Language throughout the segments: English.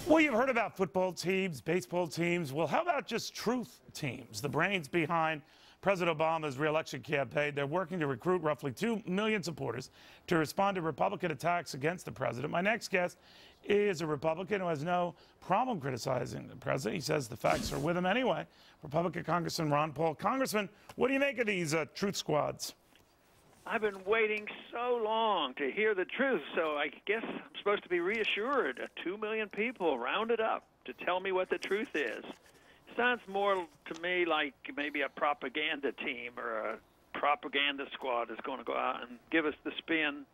Well, you've heard about football teams, baseball teams. Well, how about just truth teams, the brains behind President Obama's re-election campaign? They're working to recruit roughly 2 million supporters to respond to Republican attacks against the president. My next guest is a Republican who has no problem criticizing the president. He says the facts are with him anyway. Republican Congressman Ron Paul. Congressman, what do you make of these truth squads? I've been waiting so long to hear the truth, so I guess I'm supposed to be reassured. 2 million people rounded up to tell me what the truth is. Sounds more to me like maybe a propaganda team or a propaganda squad is going to go out and give us the spin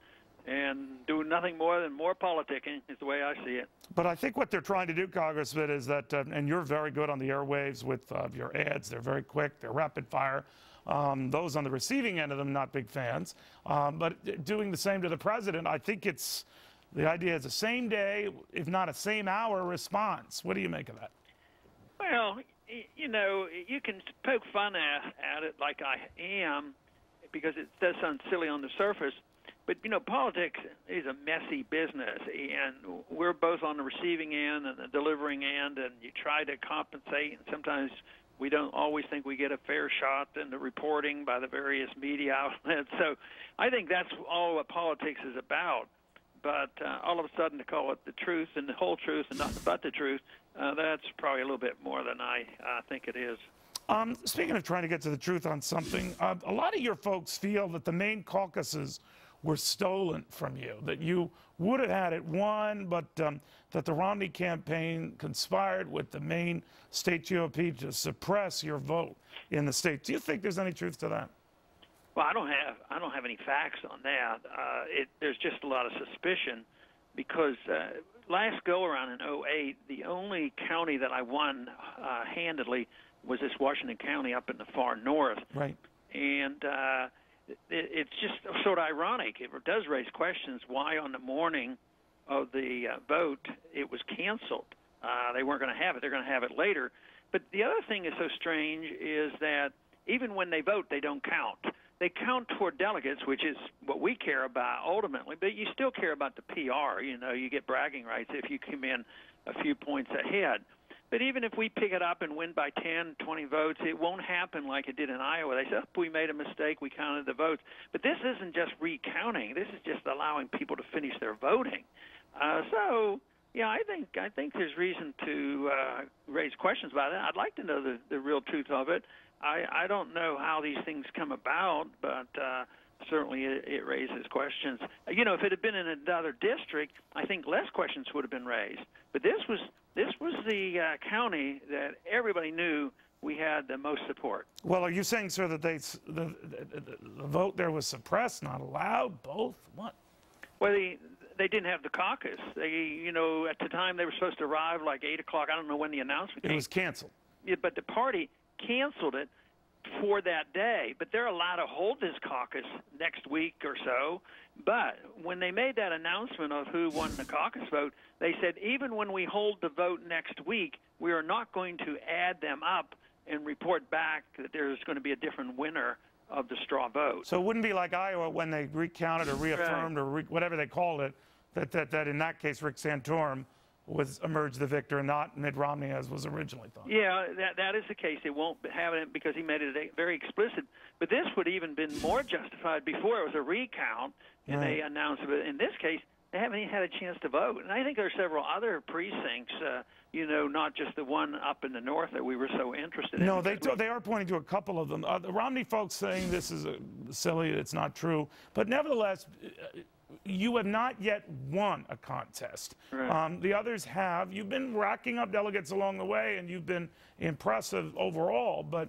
and do nothing more than more politicking is the way I see it. But I think what they're trying to do, Congressman, is that, and you're very good on the airwaves with your ads. They're very quick. They're rapid fire. Those on the receiving end of them, not big fans. But doing the same to the president, I think the idea is a same day, if not a same hour response. What do you make of that? Well, you know, you can poke fun at it like I am because it does sound silly on the surface. But, you know, politics is a messy business, and we're both on the receiving end and the delivering end, and you try to compensate, and sometimes we don't always think we get a fair shot in the reporting by the various media outlets. So I think that's all what politics is about. But all of a sudden to call it the truth and the whole truth and nothing but the truth, that's probably a little bit more than I think it is. Speaking of trying to get to the truth on something, a lot of your folks feel that the Maine caucuses were stolen from you, that you would have had it won, but that the Romney campaign conspired with the Maine state GOP to suppress your vote in the state. Do you think there's any truth to that? Well, I don't have any facts on that. There's just a lot of suspicion because last go-around in 2008, the only county that I won handedly was this Washington County up in the far north. Right. And it's just sort of ironic. It does raise questions why on the morning of the vote it was canceled. They weren't going to have it. They're going to have it later. But the other thing is so strange is that even when they vote, they don't count. They count toward delegates, which is what we care about ultimately, but you still care about the PR. You know, you get bragging rights if you come in a few points ahead. But even if we pick it up and win by 10, 20 votes, it won't happen like it did in Iowa. They said, oh, we made a mistake, we counted the votes. But this isn't just recounting. This is just allowing people to finish their voting. So, yeah, I think there's reason to raise questions about it. I'd like to know the real truth of it. I don't know how these things come about, but certainly it raises questions. You know, if it had been in another district, I think less questions would have been raised. But this was the county that everybody knew we had the most support. Well, are you saying, sir, that the vote there was suppressed, not allowed, both? What? Well, they didn't have the caucus. They, you know, at the time they were supposed to arrive like 8 o'clock. I don't know when the announcement came. It was canceled. Yeah, but the party canceled it for that day, but they're allowed to hold this caucus next week or so. But when they made that announcement of who won the caucus vote, they said even when we hold the vote next week, we are not going to add them up and report back that there's going to be a different winner of the straw vote. So it wouldn't be like Iowa when they recounted or reaffirmed or whatever they called it, that in that case Rick Santorum emerged the victor and not Mitt Romney as was originally thought. Yeah, that is the case. It won't have it because he made it very explicit. But this would even been more justified before it was a recount and they announced it. In this case, they haven't even had a chance to vote. And I think there are several other precincts, you know, not just the one up in the north that we were so interested in. No, they are pointing to a couple of them. The Romney folks saying this is silly, it's not true. But nevertheless, you have not yet won a contest. Right. The others have. You've been racking up delegates along the way, and you've been impressive overall. But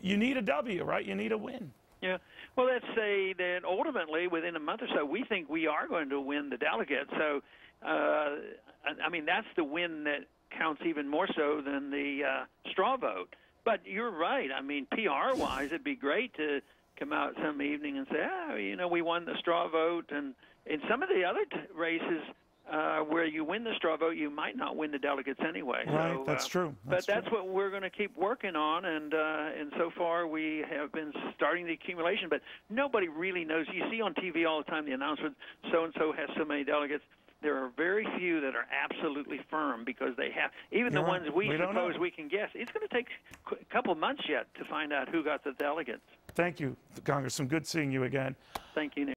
you need a W, right? You need a win. Yeah. Well, let's say that ultimately, within a month or so, we think we are going to win the delegates. So, I mean, that's the win that counts even more so than the straw vote. But you're right. I mean, PR-wise, it'd be great to come out some evening and say, oh, you know, we won the straw vote. And in some of the other races where you win the straw vote, you might not win the delegates anyway. Right, so, that's true. But that's what we're going to keep working on, and so far we have been starting the accumulation. But nobody really knows. You see on TV all the time the announcement, so-and-so has so many delegates. There are very few that are absolutely firm. confirm because they have, even the ones we suppose we can guess. It's going to take a couple of months yet to find out who got the delegates. Thank you, Congressman. Good seeing you again. Thank you, Nick.